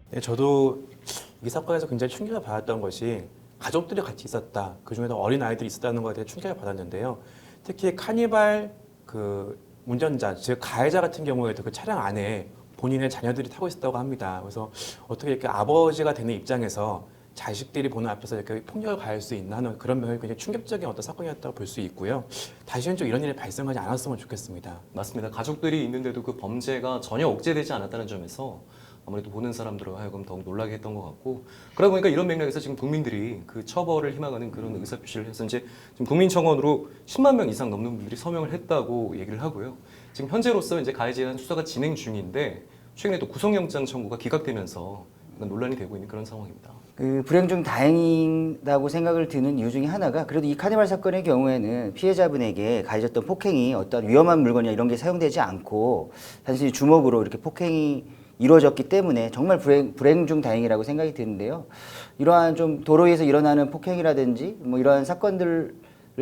네, 저도 이 사건에서 굉장히 충격을 받았던 것이 가족들이 같이 있었다. 그중에도 어린 아이들이 있었다는 것에 대해 충격을 받았는데요. 특히 카니발 그 운전자, 즉 가해자 같은 경우에도 그 차량 안에 본인의 자녀들이 타고 있었다고 합니다. 그래서 어떻게 이렇게 아버지가 되는 입장에서 자식들이 보는 앞에서 이렇게 폭력을 가할 수 있나 하는 그런 면이 굉장히 충격적인 어떤 사건이었다고 볼 수 있고요. 다시는 좀 이런 일이 발생하지 않았으면 좋겠습니다. 맞습니다. 가족들이 있는데도 그 범죄가 전혀 억제되지 않았다는 점에서 아무래도 보는 사람들로 하여금 더욱 놀라게 했던 것 같고, 그러다 보니까 이런 맥락에서 지금 국민들이 그 처벌을 희망하는 그런 의사표시를 해서 이제 지금 국민청원으로 10만 명 이상 넘는 분들이 서명을 했다고 얘기를 하고요. 지금 현재로서 이제 가해자에 대한 수사가 진행 중인데 최근에 또 구속영장 청구가 기각되면서 논란이 되고 있는 그런 상황입니다. 그 불행 중 다행이라고 생각을 드는 이유 중에 하나가, 그래도 이 카니발 사건의 경우에는 피해자분에게 가해졌던 폭행이 어떤 위험한 물건이나 이런 게 사용되지 않고 단순히 주먹으로 이렇게 폭행이 이루어졌기 때문에 정말 불행 중 다행이라고 생각이 드는데요. 이러한 좀 도로에서 일어나는 폭행이라든지 뭐 이러한 사건들을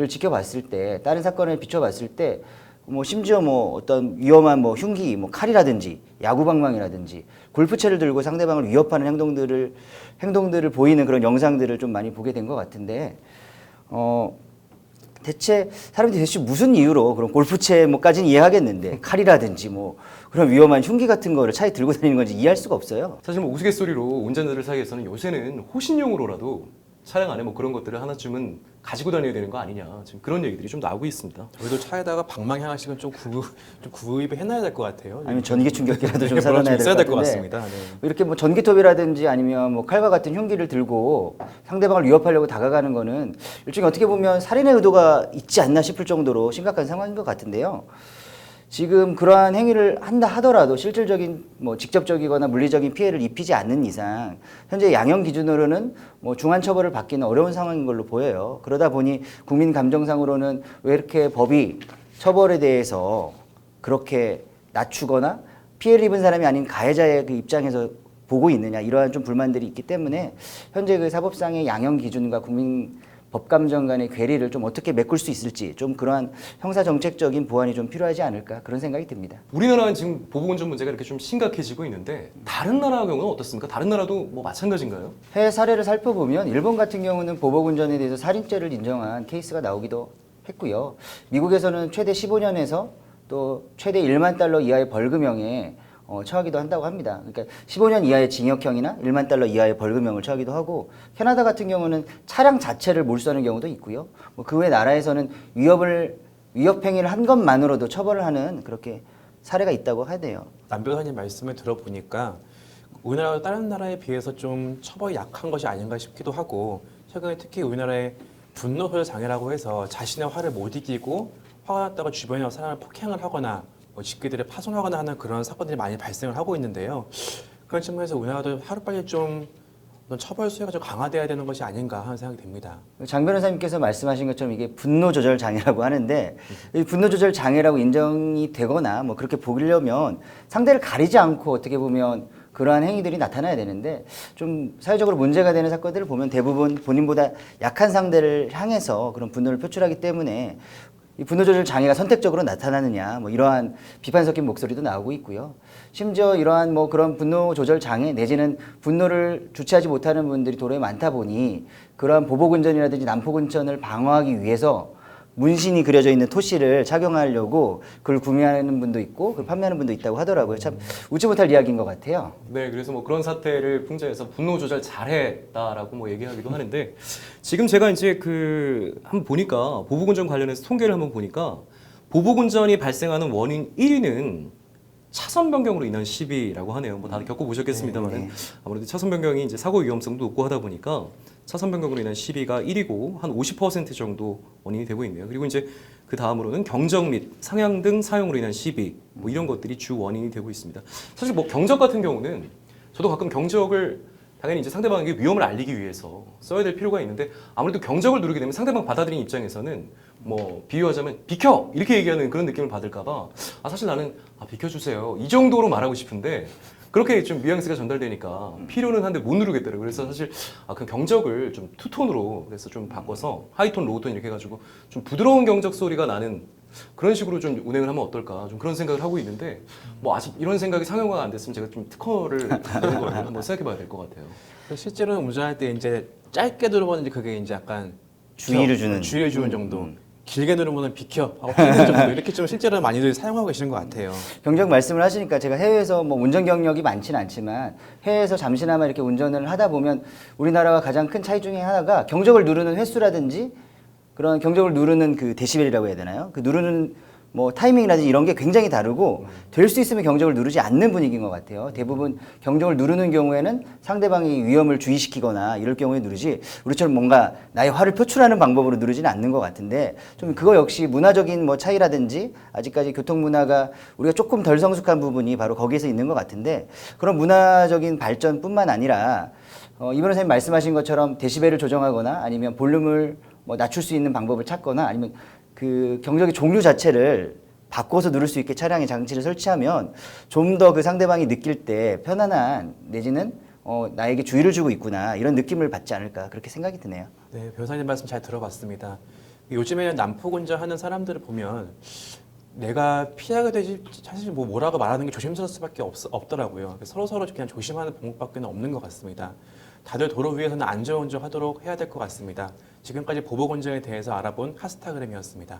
지켜봤을 때, 다른 사건을 비춰봤을 때 뭐 심지어 뭐 어떤 위험한 뭐 흉기, 뭐 칼이라든지 야구방망이라든지 골프채를 들고 상대방을 위협하는 행동들을 보이는 그런 영상들을 좀 많이 보게 된 것 같은데, 대체 사람들이 대체 무슨 이유로 그런 골프채 뭐까지는 이해하겠는데 칼이라든지 뭐 그런 위험한 흉기 같은 거를 차에 들고 다니는 건지 이해할 수가 없어요. 사실 뭐 우스갯소리로 운전자들 사이에서는 요새는 호신용으로라도 차량 안에 뭐 그런 것들을 하나쯤은 가지고 다녀야 되는 거 아니냐, 지금 그런 얘기들이 좀 나오고 있습니다. 저희도 차에다가 방망이하나씩은 좀 구입을 해놔야 될 것 같아요. 아니면 전기 충격기라도 좀 네, 사다 놔야 있어야 될 될 것 것 같은데, 같습니다. 네. 이렇게 뭐 전기톱이라든지 아니면 뭐 칼과 같은 흉기를 들고 상대방을 위협하려고 다가가는 거는 일종의 어떻게 보면 살인의 의도가 있지 않나 싶을 정도로 심각한 상황인 것 같은데요. 지금 그러한 행위를 한다 하더라도 실질적인 뭐 직접적이거나 물리적인 피해를 입히지 않는 이상 현재 양형 기준으로는 뭐 중한 처벌을 받기는 어려운 상황인 걸로 보여요. 그러다 보니 국민 감정상으로는 왜 이렇게 법이 처벌에 대해서 그렇게 낮추거나 피해를 입은 사람이 아닌 가해자의 그 입장에서 보고 있느냐, 이러한 좀 불만들이 있기 때문에 현재 그 사법상의 양형 기준과 국민 법감정 간의 괴리를 좀 어떻게 메꿀 수 있을지, 좀 그러한 형사 정책적인 보완이 좀 필요하지 않을까, 그런 생각이 듭니다. 우리나라는 지금 보복운전 문제가 이렇게 좀 심각해지고 있는데 다른 나라 경우는 어떻습니까? 다른 나라도 뭐 마찬가지인가요? 해외 사례를 살펴보면 일본 같은 경우는 보복운전에 대해서 살인죄를 인정한 케이스가 나오기도 했고요. 미국에서는 최대 15년에서 또 최대 1만 달러 이하의 벌금형에 처하기도 한다고 합니다. 그러니까 15년 이하의 징역형이나 1만 달러 이하의 벌금형을 처하기도 하고, 캐나다 같은 경우는 차량 자체를 몰수하는 경우도 있고요. 뭐 그 외 나라에서는 위협 행위를 한 것만으로도 처벌을 하는 그렇게 사례가 있다고 하네요. 남 변호사님 말씀을 들어보니까 우리나라가 다른 나라에 비해서 좀 처벌이 약한 것이 아닌가 싶기도 하고, 최근에 특히 우리나라의 분노 조절 장애라고 해서 자신의 화를 못 이기고 화가 났다가 주변의 사람을 폭행을 하거나 뭐 집기들을 파손하거나 하는 그런 사건들이 많이 발생을 하고 있는데요. 그런 측면에서 우리나라도 하루빨리 좀 어떤 처벌 수위가 좀 강화돼야 되는 것이 아닌가 하는 생각이 듭니다. 장 변호사님께서 말씀하신 것처럼 이게 분노 조절 장애라고 하는데, 이 분노 조절 장애라고 인정이 되거나 뭐 그렇게 보려면 상대를 가리지 않고 어떻게 보면 그러한 행위들이 나타나야 되는데, 좀 사회적으로 문제가 되는 사건들을 보면 대부분 본인보다 약한 상대를 향해서 그런 분노를 표출하기 때문에 이 분노 조절 장애가 선택적으로 나타나느냐, 뭐 이러한 비판 섞인 목소리도 나오고 있고요. 심지어 이러한 뭐 그런 분노 조절 장애 내지는 분노를 주체하지 못하는 분들이 도로에 많다 보니 그러한 보복운전이라든지 난폭운전을 방어하기 위해서 문신이 그려져 있는 토시를 착용하려고 그걸 구매하는 분도 있고 그걸 판매하는 분도 있다고 하더라고요. 참 웃지 못할 이야기인 것 같아요. 네, 그래서 뭐 그런 사태를 풍자해서 분노 조절 잘했다라고 뭐 얘기하기도 하는데, 지금 제가 이제 그 한번 보니까 보복운전 관련해서 통계를 한번 보니까 보복운전이 발생하는 원인 1위는 차선 변경으로 인한 시비라고 하네요. 뭐 다들 겪어보셨겠습니다만은 네. 아무래도 차선 변경이 이제 사고 위험성도 높고 하다 보니까 차선 변경으로 인한 시비가 1위고 한 50% 정도 원인이 되고 있네요. 그리고 이제 그 다음으로는 경적 및 상향 등 사용으로 인한 시비, 뭐 이런 것들이 주 원인이 되고 있습니다. 사실 뭐 경적 같은 경우는 저도 가끔 경적을 당연히 이제 상대방에게 위험을 알리기 위해서 써야 될 필요가 있는데, 아무래도 경적을 누르게 되면 상대방 받아들이는 입장에서는 뭐 비유하자면 비켜! 이렇게 얘기하는 그런 느낌을 받을까봐 사실 나는 비켜주세요 이 정도로 말하고 싶은데 그렇게 좀 뉘앙스가 전달되니까 필요는 한데 못 누르겠더라고요. 그래서 사실 그 경적을 좀 투톤으로 그래서 좀 바꿔서 하이톤, 로우톤 이렇게 해가지고 좀 부드러운 경적 소리가 나는 그런 식으로 좀 운행을 하면 어떨까 좀 그런 생각을 하고 있는데 뭐 아직 이런 생각이 상용화가 안 됐으면 제가 좀 특허를 내는 걸 한번 생각해봐야 될 것 같아요. 그래서 실제로는 운전할 때 이제 짧게 누르면 이제 그게 이제 약간 주의를 주는. 주의를 주는 정도. 길게 누르면 비켜 하고 피는 정도 이렇게 좀 실제로 많이들 사용하고 계시는 것 같아요. 경적 말씀을 하시니까 제가 해외에서 뭐 운전 경력이 많지는 않지만 해외에서 잠시나마 이렇게 운전을 하다 보면 우리나라와 가장 큰 차이 중에 하나가 경적을 누르는 횟수라든지 그런 경적을 누르는 그 데시벨이라고 해야 되나요? 그 누르는 뭐 타이밍이라든지 이런 게 굉장히 다르고 될 수 있으면 경적을 누르지 않는 분위기인 것 같아요. 대부분 경적을 누르는 경우에는 상대방이 위험을 주의시키거나 이럴 경우에 누르지 우리처럼 뭔가 나의 화를 표출하는 방법으로 누르지는 않는 것 같은데 좀 그거 역시 문화적인 뭐 차이라든지 아직까지 교통 문화가 우리가 조금 덜 성숙한 부분이 바로 거기에서 있는 것 같은데 그런 문화적인 발전뿐만 아니라 이 변호사님 말씀하신 것처럼 데시벨을 조정하거나 아니면 볼륨을 뭐 낮출 수 있는 방법을 찾거나 아니면 그 경적의 종류 자체를 바꿔서 누를 수 있게 차량에 장치를 설치하면 좀 더 그 상대방이 느낄 때 편안한 내지는 나에게 주의를 주고 있구나 이런 느낌을 받지 않을까 그렇게 생각이 드네요. 네, 변호사님 말씀 잘 들어봤습니다. 요즘에는 난폭 운전하는 사람들을 보면 내가 피하게 되지 사실 뭐 뭐라고 말하는 게 조심스러울 수밖에 없더라고요. 서로 그냥 조심하는 방법밖에 없는 것 같습니다. 다들 도로 위에서는 안전운전하도록 해야 될 것 같습니다. 지금까지 보복 운전에 대해서 알아본 카스타그램이었습니다.